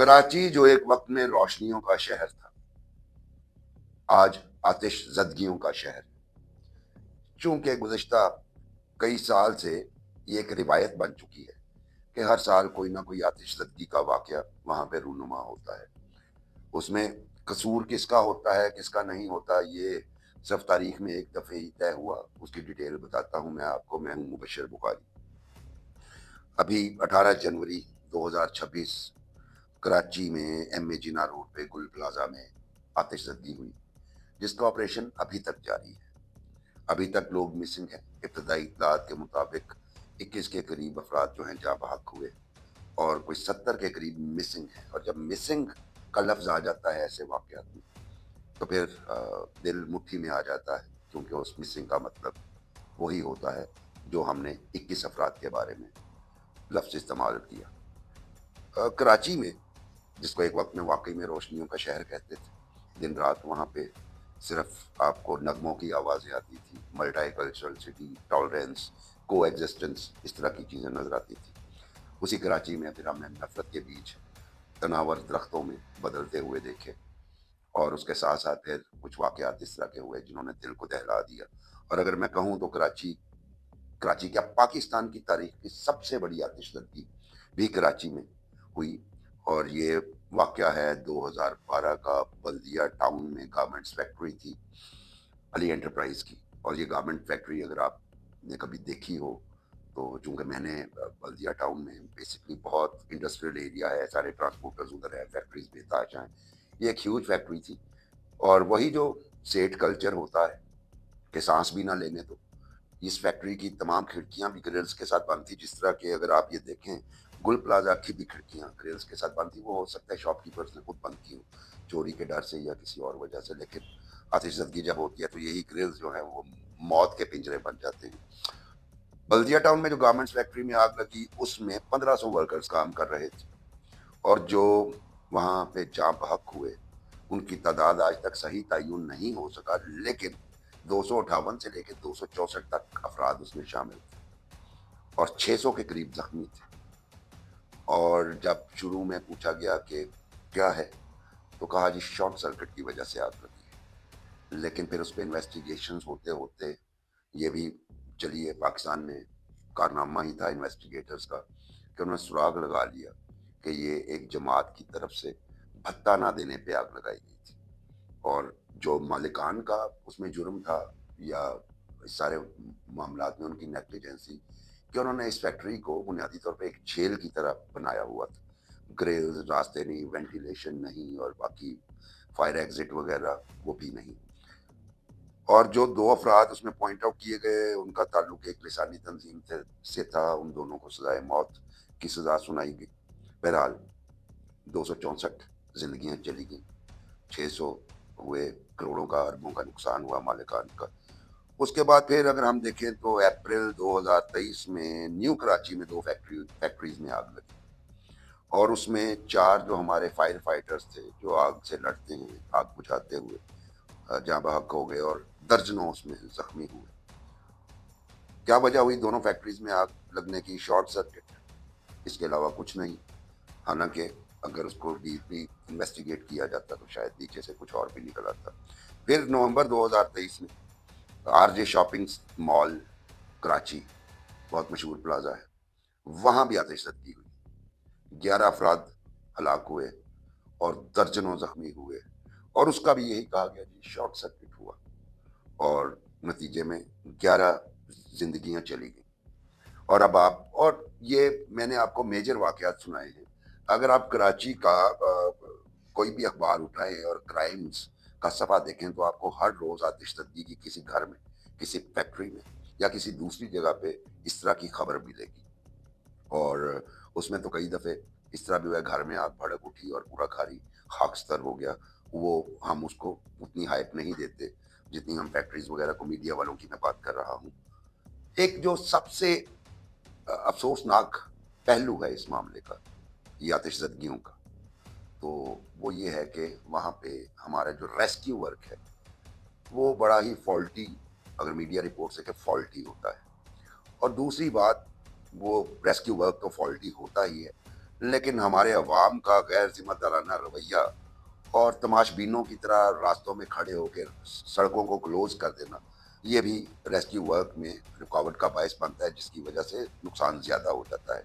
कराची जो एक वक्त में रोशनियों का शहर था, आज आतिश ज़दगियों का शहर। चूंकि गुज़िश्ता कई साल से ये एक रिवायत बन चुकी है कि हर साल कोई ना कोई आतिश ज़दगी का वाक़या वहाँ पे रूनुमा होता है। उसमें कसूर किसका होता है, किसका नहीं होता, ये सिर्फ तारीख में एक दफ़े ही तय हुआ। उसकी डिटेल बताता हूँ मैं आपको। मैं हूँ मुबशर बुखारी। अभी 18 जनवरी 2026 कराची में एम ए जिना रोड पे गुल प्लाजा में आतिश ज़दगी हुई, जिसका ऑपरेशन अभी तक जारी है। अभी तक लोग मिसिंग हैं। इब्तदाई इत्तलात के मुताबिक 21 के करीब अफराद जो हैं जाँ बहक हुए और कोई 70 के करीब मिसिंग हैं। और जब मिसिंग का लफ्ज़ आ जाता है ऐसे वाक़यात में, तो फिर दिल मुट्ठी में आ जाता है, क्योंकि उस मिसिंग का मतलब वही होता है जो हमने 21 अफराद के बारे में लफ्ज़ इस्तेमाल किया। कराची में, जिसको एक वक्त में वाकई में रोशनियों का शहर कहते थे, दिन रात वहाँ पे सिर्फ आपको नगमों की आवाज़ें आती थी। मल्टी कल्चरल सिटी, टॉलरेंस, को एग्जिस्टेंस, इस तरह की चीज़ें नज़र आती थी। उसी कराची में फिर हमने नफरत के बीच तनावर दरख्तों में बदलते हुए देखे, और उसके साथ साथ फिर कुछ वाक़यात इस तरह के हुए जिन्होंने दिल को दहला दिया। और अगर मैं कहूँ तो कराची कराची क्या, पाकिस्तान की तारीख की सबसे बड़ी आतिशबाजी भी कराची में हुई। और ये वाक़या है 2012 का। बल्दिया टाउन में गारमेंट्स फैक्ट्री थी, अली एंटरप्राइज की। और ये गारमेंट फैक्ट्री अगर आपने कभी देखी हो, तो चूंकि मैंने बल्दिया टाउन में बेसिकली बहुत इंडस्ट्रियल एरिया है, सारे ट्रांसपोर्टर्स उधर है, फैक्ट्रीज बेताज हैं। ये एक ह्यूज फैक्ट्री थी। और वही जो सेठ कल्चर होता है कि सांस भी ना लेने दो, इस फैक्ट्री की तमाम खिड़कियां भी ग्रिल्स के साथ बंद थी। जिस तरह के अगर आप ये देखें, गुल प्लाजा की भी खिड़कियां ग्रिल्स के साथ बंद थी। वो हो सकता है शॉपकीपर्स ने खुद बंद की हो, चोरी के डर से या किसी और वजह से। लेकिन आतिशज़दगी जब होती है तो यही ग्रिल्स जो है वो मौत के पिंजरे बन जाते हैं। बल्दिया टाउन में जो गारमेंट्स फैक्ट्री में आग लगी, उसमें 1500 वर्कर्स काम कर रहे थे। और जो वहाँ पे जाँ बहक हुए, उनकी तादाद आज तक सही तय्युन नहीं हो सका, लेकिन 258 से लेकर 264 तक अफराद उसमें शामिल थे और 600 के करीब जख्मी थे। और जब शुरू में पूछा गया कि क्या है, तो कहा जी शॉर्ट सर्किट की वजह से आग लगी है। लेकिन फिर उस पर इन्वेस्टिगेशंस होते होते ये भी चलिए, पाकिस्तान में कारनामा ही था इन्वेस्टिगेटर्स का कि उन्होंने सुराग लगा लिया कि ये एक जमात की तरफ से भत्ता ना देने पे आग लगाई गई थी। और जो मालिकान का उसमें जुर्म था, या इस सारे मामलात में उनकी नेग्लिजेंसी, कि उन्होंने इस फैक्ट्री को बुनियादी तौर पे एक जेल की तरह बनाया हुआ था। ग्रिल्स, रास्ते नहीं, वेंटिलेशन नहीं, और बाकी फायर एग्जिट वगैरह वो भी नहीं। और जो दो अफराद उसमें पॉइंट आउट किए गए, उनका ताल्लुक एक लिसानी तंजीम से था। उन दोनों को सजाए मौत की सजा सुनाई गई। बहरहाल 264 जिंदगियां चली गई, 600 हुए, करोड़ों का, अरबों का नुकसान हुआ मालिकान का। उसके बाद फिर अगर हम देखें तो अप्रैल 2023 में न्यू कराची में दो फैक्ट्रीज में आग लगी, और उसमें 4 जो हमारे फायर फाइटर्स थे जो आग से लड़ते हैं, आग बुझाते हुए जाँ बहक हो गए, और दर्जनों उसमें जख्मी हुए। क्या वजह हुई दोनों फैक्ट्रीज में आग लगने की? शॉर्ट सर्किट, इसके अलावा कुछ नहीं। हालांकि अगर उसको डीपली इन्वेस्टिगेट किया जाता तो शायद नीचे से कुछ और भी निकल आता। फिर नवंबर 2023 में आरजे शॉपिंग मॉल कराची, बहुत मशहूर प्लाजा है, वहां भी आतिशबाजी हुई। 11 अफराद हलाक हुए और दर्जनों जख्मी हुए। और उसका भी यही कहा गया जी शॉर्ट सर्किट हुआ, और नतीजे में 11 जिंदगियां चली गई। और अब आप, और ये मैंने आपको मेजर वाकयात सुनाए हैं। अगर आप कराची का कोई भी अखबार उठाएं और क्राइम्स का सफा देखें, तो आपको हर रोज आतिशबाजी की किसी घर में, किसी फैक्ट्री में, या किसी दूसरी जगह पे इस तरह की खबर मिलेगी। और उसमें तो कई दफ़े इस तरह भी हुआ, घर में आग भड़क उठी और पूरा घर ही खाकस्तर हो गया। वो हम उसको उतनी हाइप नहीं देते जितनी हम फैक्ट्रीज वगैरह को, मीडिया वालों की मैं बात कर रहा हूँ। एक जो सबसे अफसोसनाक पहलू है इस मामले का, ये आतिशज़दगियों का, तो वो ये है कि वहाँ पे हमारा जो रेस्क्यू वर्क है वो बड़ा ही फॉल्टी, अगर मीडिया रिपोर्ट से, कि फॉल्टी होता है। और दूसरी बात, वो रेस्क्यू वर्क तो फॉल्टी होता ही है, लेकिन हमारे अवाम का गैर जिम्मेदाराना रवैया और तमाशबीनों की तरह रास्तों में खड़े होकर सड़कों को क्लोज कर देना, ये भी रेस्क्यू वर्क में रुकावट का बायस बनता है, जिसकी वजह से नुकसान ज़्यादा हो जाता है।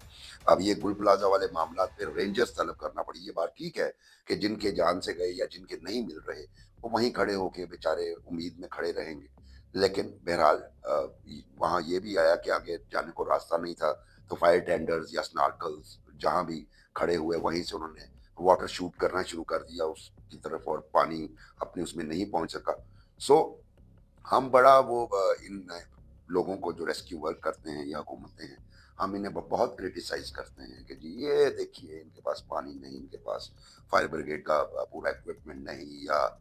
अब ये गुल प्लाजा वाले मामला पे रेंजर्स तलब करना पड़ी, ये बात ठीक है कि जिनके जान से गए या जिनके नहीं मिल रहे, वो वहीं खड़े होके बेचारे उम्मीद में खड़े रहेंगे। लेकिन बहरहाल वहाँ ये भी आया कि आगे जाने को रास्ता नहीं था, तो फायर टेंडर्स या स्नॉर्कल्स जहाँ भी खड़े हुए वहीं से उन्होंने वाटर शूट करना शुरू कर दिया उसकी तरफ, और पानी अपने उसमें नहीं पहुंच सका। सो हम बड़ा वो इन लोगों को जो रेस्क्यू वर्क करते हैं या हुकूमतें हैं, हम इन्हें बहुत क्रिटिसाइज करते हैं कि जी ये देखिए इनके पास पानी नहीं, इनके पास फायर ब्रिगेड का पूरा इक्विपमेंट नहीं, या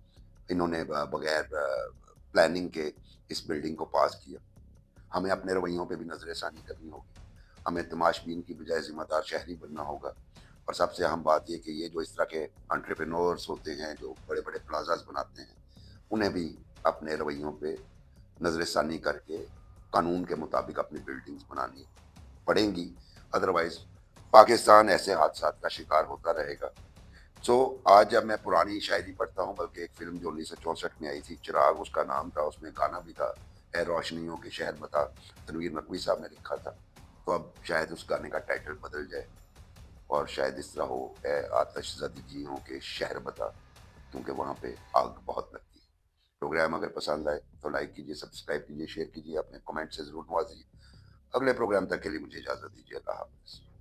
इन्होंने बगैर प्लानिंग के इस बिल्डिंग को पास किया। हमें अपने रवैयों पे भी नजरसानी करनी होगी, हमें तमाशबीन की बजाय जिम्मेदार शहरी बनना होगा। और सबसे अहम बात ये कि ये जो इस तरह के एंटरप्रेन्योर्स होते हैं जो बड़े बड़े प्लाजाज बनाते हैं, उन्हें भी अपने रवैयों पे नजरसानी करके कानून के मुताबिक अपनी बिल्डिंग्स बनानी पड़ेंगी। अदरवाइज पाकिस्तान ऐसे हादसा का शिकार होता रहेगा। सो आज जब मैं पुरानी शायरी पढ़ता हूँ, बल्कि एक फिल्म जो 1964 में आई थी चिराग उसका नाम था, उसमें गाना भी था, है रोशनियों के शहर बता, तनवीर नकवी साहब ने लिखा था। तो अब शायद उस गाने का टाइटल बदल जाए और शायद इस तरह हो, ए आतिश ज़दगियों के शहर बता, क्योंकि वहाँ पे आग बहुत लगती है। प्रोग्राम अगर पसंद आए तो लाइक कीजिए, सब्सक्राइब कीजिए, शेयर कीजिए, अपने कमेंट से ज़रूर नवाजिए। अगले प्रोग्राम तक के लिए मुझे इजाज़त दीजिए। अल्लाह हाफ़िज़।